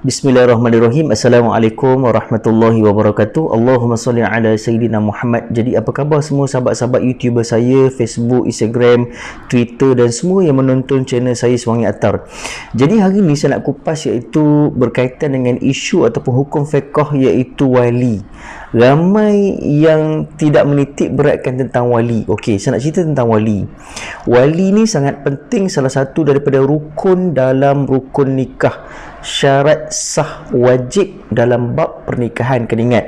Bismillahirrahmanirrahim. Assalamualaikum warahmatullahi wabarakatuh. Allahumma salli ala Sayyidina Muhammad. Jadi apa khabar semua sahabat-sahabat YouTuber saya, Facebook, Instagram, Twitter dan semua yang menonton channel saya Sewangi Attar. Jadi hari ni saya nak kupas iaitu berkaitan dengan isu ataupun hukum fiqh iaitu wali. Ramai yang tidak menitik beratkan tentang wali. Okey, saya nak cerita tentang wali. Wali ni sangat penting, salah satu daripada rukun dalam rukun nikah. Syarat sah wajib dalam bab pernikahan, kena ingat.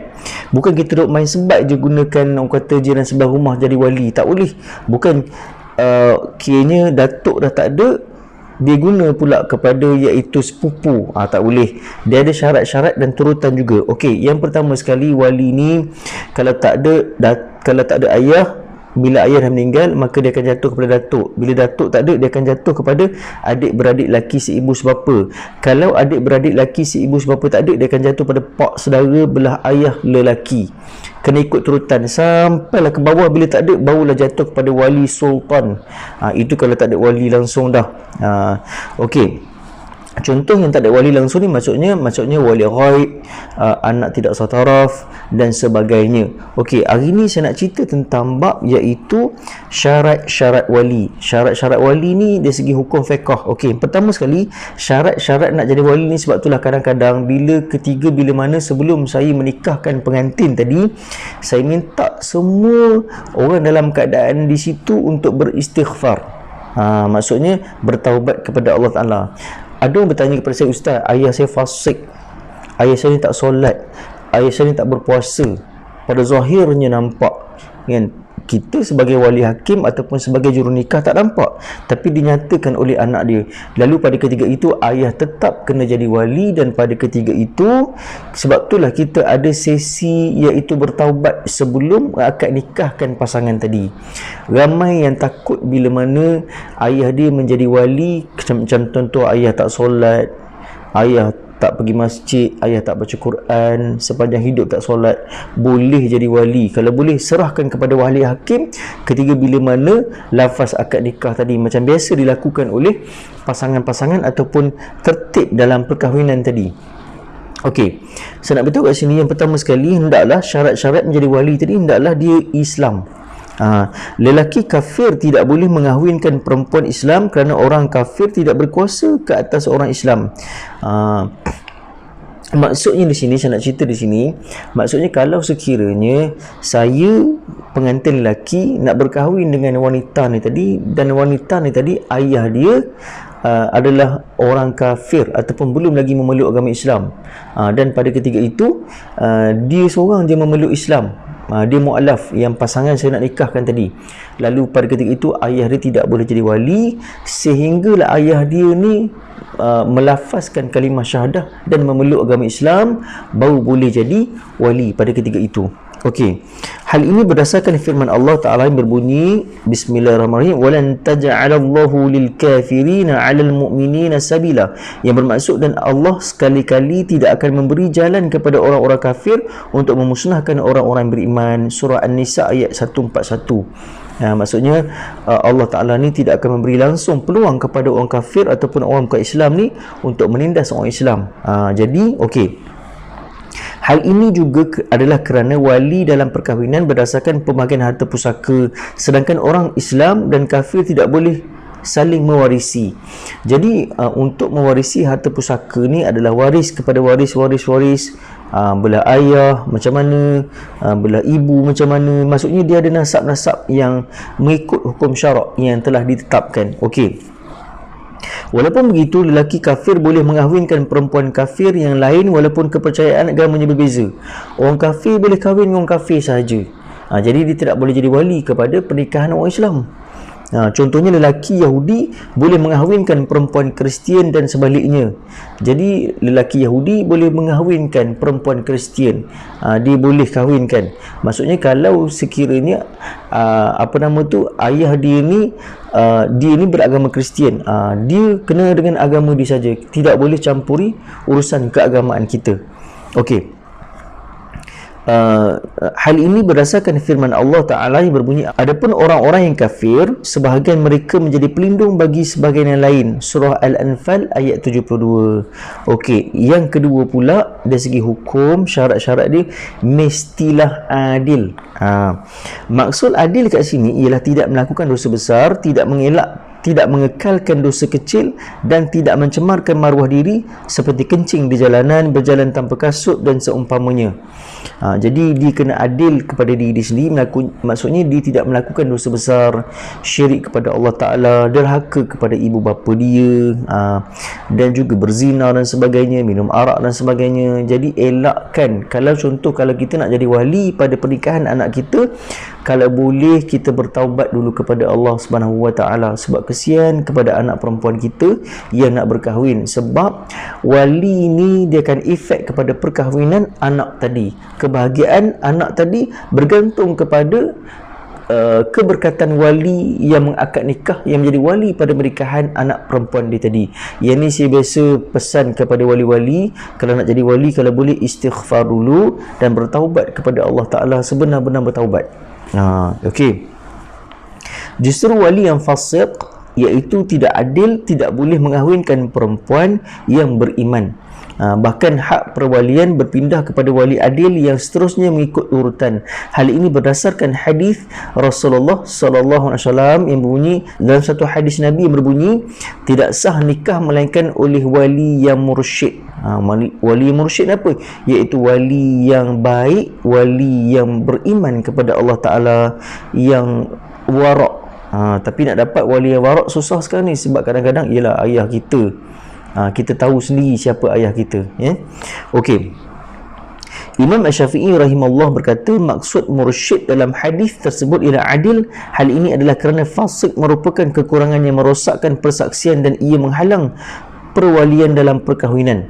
Bukan kita duk main sebat je gunakan orang kata jiran sebelah rumah jadi wali. Tak boleh. Bukan kiranya datuk dah tak ada, dia guna pula kepada iaitu sepupu. Tak boleh. Dia ada syarat-syarat dan turutan juga. Okey, yang pertama sekali, wali ni kalau tak ada ayah, bila ayah dah meninggal, maka dia akan jatuh kepada datuk. Bila datuk tak ada, dia akan jatuh kepada adik-beradik laki seibu sebapa. Kalau adik-beradik laki seibu sebapa tak ada, dia akan jatuh pada pak saudara belah ayah lelaki. Kena ikut turutan sampailah ke bawah. Bila tak ada, barulah jatuh kepada wali sultan. Itu kalau tak ada wali langsung dah. Okey. Contoh yang tak ada wali langsung ni maksudnya wali ghaib, anak tidak sataraf dan sebagainya. Okey, hari ni saya nak cerita tentang bab iaitu syarat-syarat wali. Syarat-syarat wali ni dari segi hukum fiqh. Okey, pertama sekali, syarat-syarat nak jadi wali ni, sebab itulah kadang-kadang bila mana sebelum saya menikahkan pengantin tadi, saya minta semua orang dalam keadaan di situ untuk beristighfar. Maksudnya bertaubat kepada Allah Ta'ala. Ada orang bertanya kepada saya, Ustaz, ayah saya fasik, ayah saya ni tak solat, ayah saya ni tak berpuasa. Pada zahirnya nampak, kan? Kita sebagai wali hakim ataupun sebagai jurunikah tak nampak, tapi dinyatakan oleh anak dia. Lalu pada ketiga itu, ayah tetap kena jadi wali. Dan pada ketiga itu, sebab itulah kita ada sesi iaitu bertaubat sebelum akad nikahkan pasangan tadi. Ramai yang takut bila mana ayah dia menjadi wali, macam contoh ayah tak solat, ayah tak pergi masjid, ayah tak baca Quran, sepanjang hidup tak solat, boleh jadi wali? Kalau boleh, serahkan kepada wali hakim ketika bila mana lafaz akad nikah tadi, macam biasa dilakukan oleh pasangan-pasangan ataupun tertib dalam perkahwinan tadi. Okey, saya nak beritahu kat sini, yang pertama sekali, hendaklah syarat-syarat menjadi wali tadi, hendaklah dia Islam. Lelaki kafir tidak boleh mengahwinkan perempuan Islam kerana orang kafir tidak berkuasa ke atas orang Islam. Maksudnya di sini, saya nak cerita di sini, maksudnya kalau sekiranya saya pengantin lelaki nak berkahwin dengan wanita ni tadi, dan wanita ni tadi ayah dia adalah orang kafir ataupun belum lagi memeluk agama Islam, dan pada ketika itu dia seorang je memeluk Islam, dia mu'alaf yang pasangan saya nak nikahkan tadi. Lalu pada ketika itu ayah dia tidak boleh jadi wali, sehinggalah ayah dia ni melafazkan kalimah syahadah dan memeluk agama Islam, baru boleh jadi wali pada ketika itu. Okey, hal ini berdasarkan firman Allah Ta'ala yang berbunyi, Bismillahirrahmanirrahim, walan taj'alallahu lil kafirina 'alal mu'minina sabila, yang bermaksud, dan Allah sekali-kali tidak akan memberi jalan kepada orang-orang kafir untuk memusnahkan orang-orang beriman. Surah An-Nisa ayat 141. Maksudnya Allah Ta'ala ni tidak akan memberi langsung peluang kepada orang kafir ataupun orang bukan Islam ni untuk menindas orang Islam. Jadi okey, hal ini juga adalah kerana wali dalam perkahwinan berdasarkan pembahagian harta pusaka, sedangkan orang Islam dan kafir tidak boleh saling mewarisi. Jadi untuk mewarisi harta pusaka ni adalah waris kepada waris, belah ayah macam mana, belah ibu macam mana. Maksudnya dia ada nasab-nasab yang mengikut hukum syarak yang telah ditetapkan. Okey, walaupun begitu, lelaki kafir boleh mengahwinkan perempuan kafir yang lain walaupun kepercayaan agamanya berbeza. Orang kafir boleh kahwin dengan orang kafir sahaja. Jadi dia tidak boleh jadi wali kepada pernikahan orang Islam. Contohnya lelaki Yahudi boleh mengahwinkan perempuan Kristian dan sebaliknya. Jadi lelaki Yahudi boleh mengahwinkan perempuan Kristian, dia boleh kahwinkan. Maksudnya kalau sekiranya ayah dia ni beragama Kristian, dia kena dengan agama dia saja, tidak boleh campuri urusan keagamaan kita. Okey, hal ini berdasarkan firman Allah Ta'ala yang berbunyi, adapun orang-orang yang kafir, sebahagian mereka menjadi pelindung bagi sebahagian yang lain. Surah Al-Anfal ayat 72. Okey, yang kedua pula dari segi hukum, syarat-syarat dia mestilah adil. Maksud adil kat sini ialah tidak melakukan dosa besar, tidak mengekalkan dosa kecil, dan tidak mencemarkan maruah diri seperti kencing di jalanan, berjalan tanpa kasut dan seumpamanya. Jadi dia kena adil kepada diri sendiri, maksudnya dia tidak melakukan dosa besar, syirik kepada Allah Ta'ala, derhaka kepada ibu bapa dia, dan juga berzina dan sebagainya, minum arak dan sebagainya. Jadi elakkan. Kalau kita nak jadi wali pada pernikahan anak kita, kalau boleh kita bertaubat dulu kepada Allah Subhanahu Wa Ta'ala, sebab kesian kepada anak perempuan kita yang nak berkahwin. Sebab wali ni dia akan efek kepada perkahwinan anak tadi. Kebahagiaan anak tadi bergantung kepada keberkatan wali yang mengakad nikah, yang menjadi wali pada pernikahan anak perempuan dia tadi. Yang ni saya biasa pesan kepada wali-wali, kalau nak jadi wali, kalau boleh istighfar dulu dan bertaubat kepada Allah Ta'ala, sebenar-benar bertaubat. Okey. Justru wali yang fasik, iaitu tidak adil, tidak boleh mengahwinkan perempuan yang beriman. Bahkan hak perwalian berpindah kepada wali adil yang seterusnya mengikut urutan. Hal ini berdasarkan hadis Rasulullah sallallahu alaihi wasallam yang berbunyi, dalam satu hadis Nabi yang berbunyi, tidak sah nikah melainkan oleh wali yang mursyid. Wali yang mursyid apa? Iaitu wali yang baik, wali yang beriman kepada Allah Ta'ala, yang warak. Tapi nak dapat wali yang warak susah sekarang ni, sebab kadang-kadang ialah ayah kita. Kita tahu sendiri siapa ayah kita, ya. Okey. Imam Asy-Syafi'i rahimahullah berkata, maksud mursyid dalam hadis tersebut ialah adil. Hal ini adalah kerana fasik merupakan kekurangan yang merosakkan persaksian dan ia menghalang perwalian dalam perkahwinan.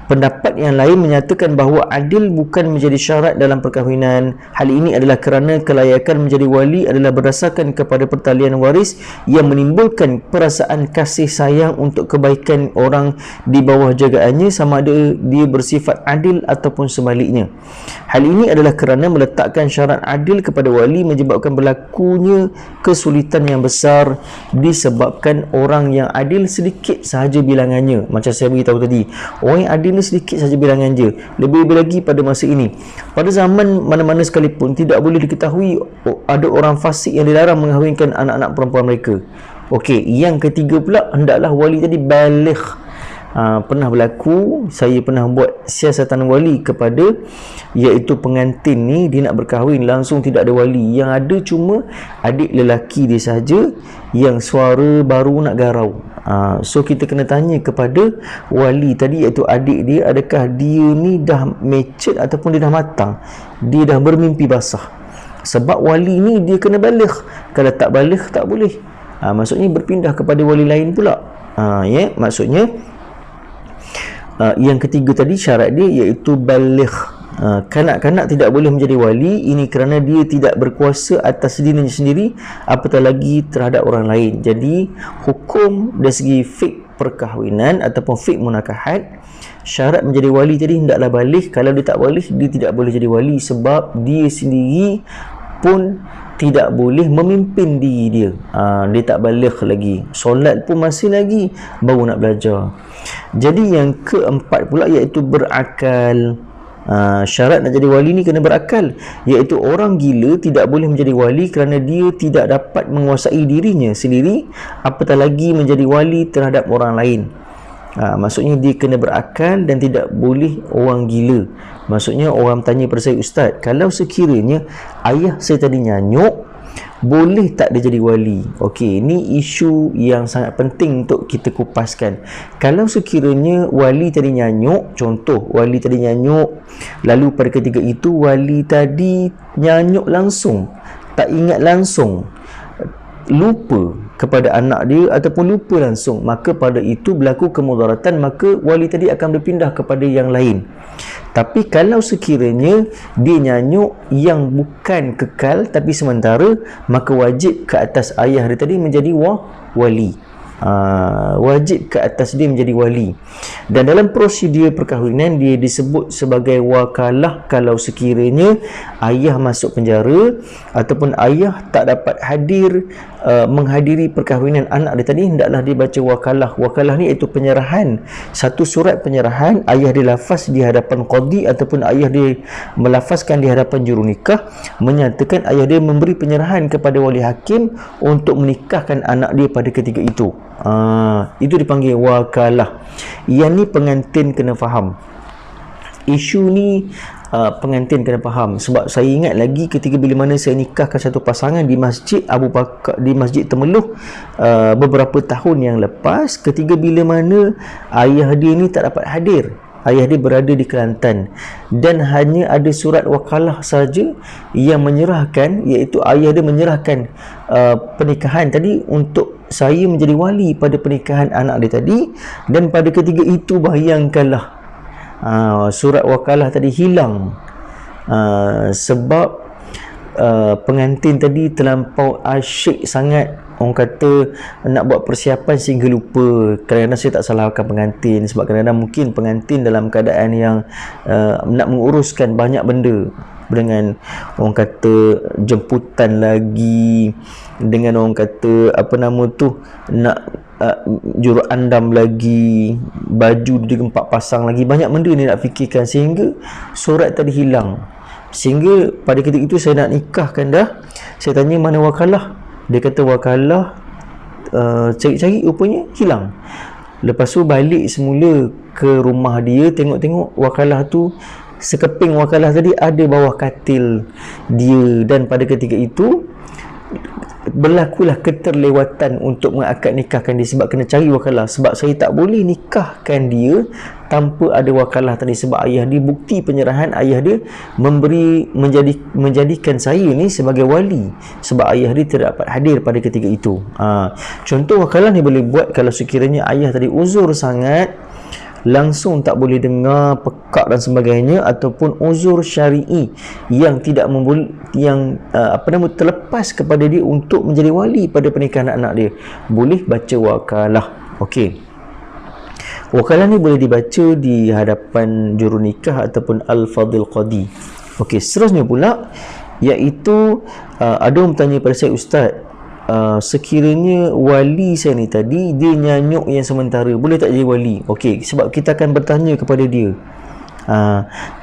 Pendapat yang lain menyatakan bahawa adil bukan menjadi syarat dalam perkahwinan. Hal ini adalah kerana kelayakan menjadi wali adalah berdasarkan kepada pertalian waris yang menimbulkan perasaan kasih sayang untuk kebaikan orang di bawah jagaannya, sama ada dia bersifat adil ataupun sebaliknya. Hal ini adalah kerana meletakkan syarat adil kepada wali menyebabkan berlakunya kesulitan yang besar disebabkan orang yang adil sedikit sahaja bilangannya. Macam saya beritahu tadi, orang yang adil sedikit saja bilangan je. Lebih-lebih lagi pada masa ini, pada zaman mana-mana sekalipun, tidak boleh diketahui ada orang fasik yang dilarang mengahwinkan anak-anak perempuan mereka. Okey, yang ketiga pula, hendaklah wali tadi baligh. Pernah berlaku, saya pernah buat siasatan wali kepada, iaitu pengantin ni dia nak berkahwin, langsung tidak ada wali, yang ada cuma adik lelaki dia saja yang suara baru nak garau. So kita kena tanya kepada wali tadi, iaitu adik dia, adakah dia ni dah mature ataupun dia dah matang, dia dah bermimpi basah. Sebab wali ni dia kena baligh. Kalau tak baligh tak boleh. Maksudnya berpindah kepada wali lain pula. Ya, maksudnya yang ketiga tadi syarat dia iaitu baligh. Kanak-kanak tidak boleh menjadi wali, ini kerana dia tidak berkuasa atas dirinya sendiri, apatah lagi terhadap orang lain. Jadi hukum dari segi fiqh perkahwinan ataupun fiqh munakahat, syarat menjadi wali tadi hendaklah baligh. Kalau dia tak baligh, dia tidak boleh jadi wali, sebab dia sendiri pun tidak boleh memimpin diri dia. Dia tak baligh lagi, solat pun masih lagi baru nak belajar. Jadi yang keempat pula iaitu berakal. Syarat nak jadi wali ni kena berakal, iaitu orang gila tidak boleh menjadi wali kerana dia tidak dapat menguasai dirinya sendiri, apatah lagi menjadi wali terhadap orang lain. Maksudnya dia kena berakal dan tidak boleh orang gila. Maksudnya orang tanya pada saya, ustaz, kalau sekiranya ayah saya tadi nyanyuk, boleh tak dia jadi wali? Okey, ini isu yang sangat penting untuk kita kupaskan. Kalau sekiranya wali tadi nyanyuk, contoh wali tadi nyanyuk, lalu pada ketika itu wali tadi nyanyuk langsung, tak ingat langsung, lupa kepada anak dia ataupun lupa langsung, maka pada itu berlaku kemudaratan, maka wali tadi akan berpindah kepada yang lain. Tapi kalau sekiranya dia nyanyuk yang bukan kekal tapi sementara, maka wajib ke atas ayah dia tadi menjadi wali. wajib ke atas dia menjadi wali. Dan dalam prosedur perkahwinan dia disebut sebagai wakalah kalau sekiranya ayah masuk penjara ataupun ayah tak dapat hadir menghadiri perkahwinan anak dia tadi, hendaklah dia baca wakalah. Wakalah ni iaitu penyerahan, satu surat penyerahan. Ayah dia lafaz di hadapan qadi ataupun ayah dia melafazkan di hadapan juru nikah, menyatakan ayah dia memberi penyerahan kepada wali hakim untuk menikahkan anak dia pada ketika itu. Itu dipanggil wakalah. Yang ni pengantin kena faham. Isu ni pengantin kena faham. Sebab saya ingat lagi ketika bila mana saya nikahkan satu pasangan di Masjid Abu Bakar, di Masjid Temeloh, beberapa tahun yang lepas, ketika bila mana ayah dia ni tak dapat hadir. Ayah dia berada di Kelantan dan hanya ada surat wakalah saja yang menyerahkan, iaitu ayah dia menyerahkan pernikahan tadi untuk saya menjadi wali pada pernikahan anak dia tadi. Dan pada ketika itu bayangkanlah, surat wakalah tadi hilang sebab pengantin tadi terlampau asyik sangat, orang kata nak buat persiapan sehingga lupa. Kadang-kadang saya tak salahkan pengantin, sebab kadang-kadang mungkin pengantin dalam keadaan yang nak menguruskan banyak benda, dengan orang kata jemputan lagi, dengan orang kata apa nama tu, nak juru andam lagi, baju dia 4 pasang lagi, banyak benda ni nak fikirkan, sehingga surat tadi hilang. Sehingga pada ketika itu saya nak nikahkan dah, saya tanya mana wakalah. Dia kata wakalah cari-cari rupanya hilang. Lepas tu balik semula ke rumah dia, tengok-tengok wakalah tu, sekeping wakalah tadi ada bawah katil dia. Dan pada ketika itu berlakulah keterlewatan untuk mengakad nikahkan dia, sebab kena cari wakalah. Sebab saya tak boleh nikahkan dia tanpa ada wakalah tadi, sebab ayah dia, bukti penyerahan ayah dia menjadikan saya ni sebagai wali, sebab ayah dia tidak dapat hadir pada ketika itu. Contoh wakalah ni boleh buat kalau sekiranya ayah tadi uzur sangat, langsung tak boleh dengar, pekak dan sebagainya, ataupun uzur syar'i yang tidak terlepas kepada dia untuk menjadi wali pada pernikahan anak dia, boleh baca wakalah. Okey, wakalah ni boleh dibaca di hadapan juru nikah ataupun al-fadil qadi. Okey, seterusnya pula iaitu ada orang bertanya pada saya, Ustaz, sekiranya wali saya ni tadi dia nyanyuk yang sementara, boleh tak jadi wali? Okey, sebab kita akan bertanya kepada dia.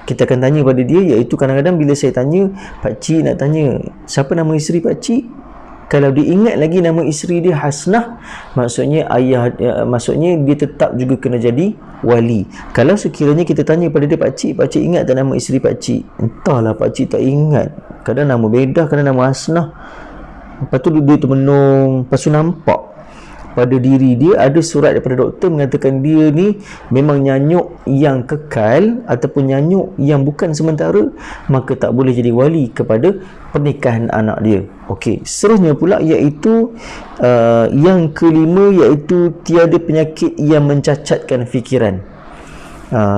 Kita akan tanya pada dia, iaitu kadang-kadang bila saya tanya, pakcik nak tanya siapa nama isteri pakcik, kalau dia ingat lagi nama isteri dia Hasnah, maksudnya maksudnya dia tetap juga kena jadi wali. Kalau sekiranya kita tanya pada dia, pakcik ingat tak nama isteri pakcik? Entahlah, pakcik tak ingat, kadang nama Bedah, kadang nama Hasnah. Lepas tu dia termenung, lepas tu nampak pada diri dia ada surat daripada doktor mengatakan dia ni memang nyanyuk yang kekal ataupun nyanyuk yang bukan sementara, maka tak boleh jadi wali kepada pernikahan anak dia. Okey, seterusnya pula iaitu yang kelima, iaitu tiada penyakit yang mencacatkan fikiran.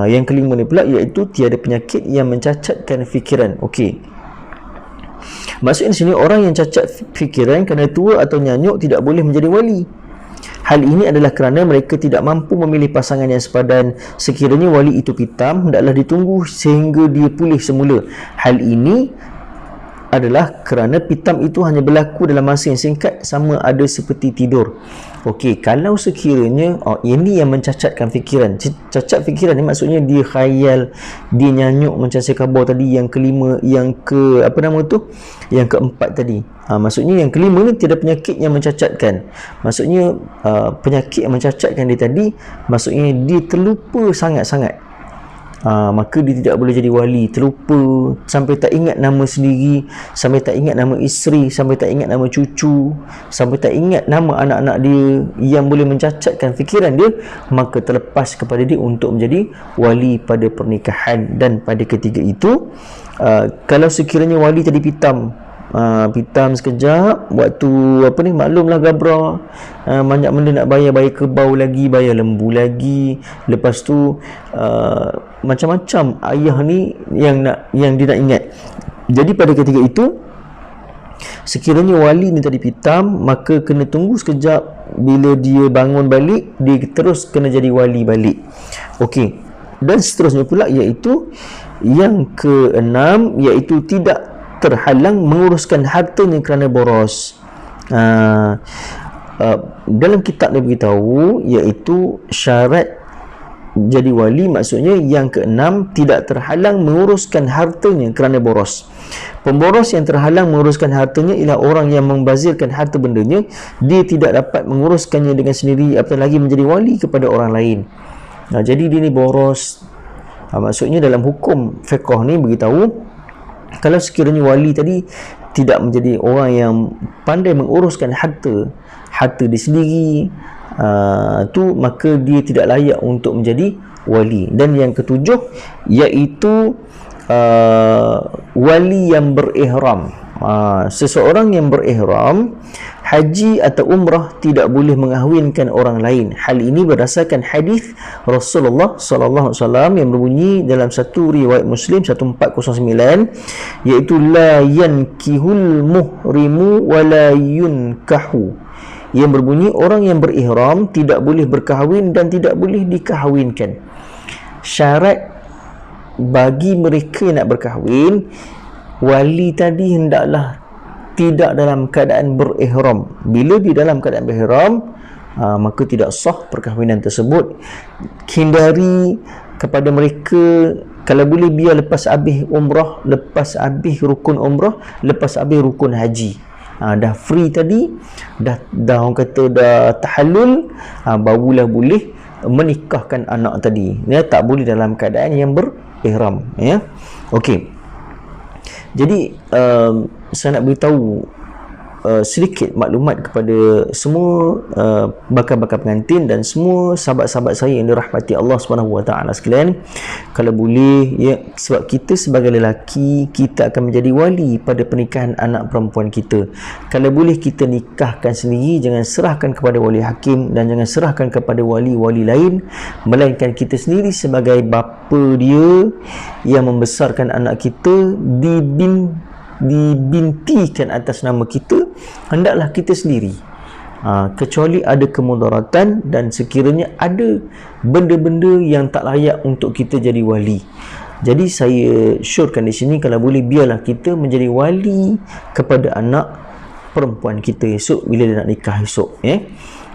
Yang kelima ni pula iaitu tiada penyakit yang mencacatkan fikiran. Okey, maksudnya di sini orang yang cacat fikiran kerana tua atau nyanyuk tidak boleh menjadi wali. Hal ini adalah kerana mereka tidak mampu memilih pasangan yang sepadan. Sekiranya wali itu pitam, hendaklah ditunggu sehingga dia pulih semula. Hal ini adalah kerana pitam itu hanya berlaku dalam masa yang singkat, sama ada seperti tidur. Okey, kalau sekiranya ini yang mencacatkan fikiran. Cacat fikiran ni maksudnya dia khayal, dia nyanyuk macam saya khabar tadi, yang kelima, yang yang keempat tadi. Maksudnya yang kelima ni tiada penyakit yang mencacatkan. Maksudnya penyakit yang mencacatkan dia tadi, maksudnya dia terlupa sangat-sangat. Maka dia tidak boleh jadi wali, terlupa sampai tak ingat nama sendiri, sampai tak ingat nama isteri, sampai tak ingat nama cucu, sampai tak ingat nama anak-anak dia yang boleh mencacatkan fikiran dia, maka terlepas kepada dia untuk menjadi wali pada pernikahan. Dan pada ketika itu kalau sekiranya wali tadi pitam sekejap, waktu maklumlah gabra, banyak benda nak bayar kebau lagi, bayar lembu lagi, lepas tu macam-macam ayah ni yang dia nak ingat. Jadi pada ketika itu Sekiranya wali ni tadi pitam, maka kena tunggu sekejap, bila dia bangun balik dia terus kena jadi wali balik. Okey, dan seterusnya pula iaitu yang keenam, iaitu tidak terhalang menguruskan hartanya kerana boros. Dalam kitab dia beritahu iaitu syarat jadi wali, maksudnya yang keenam, tidak terhalang menguruskan hartanya kerana boros. Pemboros yang terhalang menguruskan hartanya ialah orang yang membazirkan harta bendanya, dia tidak dapat menguruskannya dengan sendiri, apatah lagi menjadi wali kepada orang lain. Jadi dia ni boros. Maksudnya dalam hukum fiqh ni beritahu, kalau sekiranya wali tadi tidak menjadi orang yang pandai menguruskan harta dia sendiri, maka dia tidak layak untuk menjadi wali. Dan yang ketujuh iaitu wali yang berihram. Seseorang yang berihram haji atau umrah tidak boleh mengahwinkan orang lain. Hal ini berdasarkan hadis Rasulullah sallallahu alaihi wasallam yang berbunyi dalam satu riwayat Muslim 1409, iaitu la yankihul muhrimu wa la yunkahu, yang berbunyi orang yang berihram tidak boleh berkahwin dan tidak boleh dikahwinkan. Syarat bagi mereka yang nak berkahwin, wali tadi hendaklah tidak dalam keadaan berihram. Bila dia dalam keadaan berihram, maka tidak sah perkahwinan tersebut. Hindari kepada mereka, kalau boleh biar lepas habis umrah, lepas habis rukun umrah, lepas habis rukun haji. Dah free tadi, dah orang kata dah tahallul, barulah boleh menikahkan anak tadi. Tak boleh dalam keadaan yang berihram. Okey. Jadi saya nak beritahu sedikit maklumat kepada semua bakal-bakal pengantin dan semua sahabat-sahabat saya yang dirahmati Allah SWT sekalian. Kalau boleh, sebab kita sebagai lelaki, kita akan menjadi wali pada pernikahan anak perempuan kita. Kalau boleh kita nikahkan sendiri, jangan serahkan kepada wali hakim dan jangan serahkan kepada wali-wali lain, melainkan kita sendiri sebagai bapa dia yang membesarkan anak kita, dibintikan atas nama kita, hendaklah kita sendiri, kecuali ada kemudaratan dan sekiranya ada benda-benda yang tak layak untuk kita jadi wali. Jadi saya syorkan di sini, kalau boleh biarlah kita menjadi wali kepada anak perempuan kita esok bila dia nak nikah esok.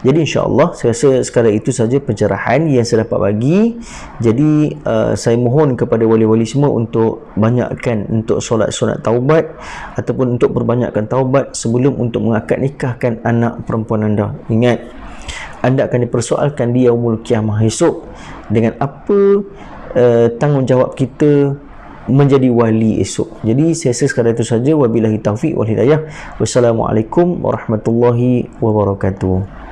Jadi insya-Allah saya rasa sekarang itu saja pencerahan yang saya dapat bagi. Jadi saya mohon kepada wali-wali semua untuk banyakkan untuk solat-solat taubat ataupun untuk perbanyakkan taubat sebelum untuk mengakad nikahkan anak perempuan anda. Ingat, anda akan dipersoalkan di yaumul kiamah esok dengan apa tanggungjawab kita menjadi wali esok. Jadi saya rasa sekadar itu saja. Wabillahi taufiq wal hidayah. Wassalamualaikum warahmatullahi wabarakatuh.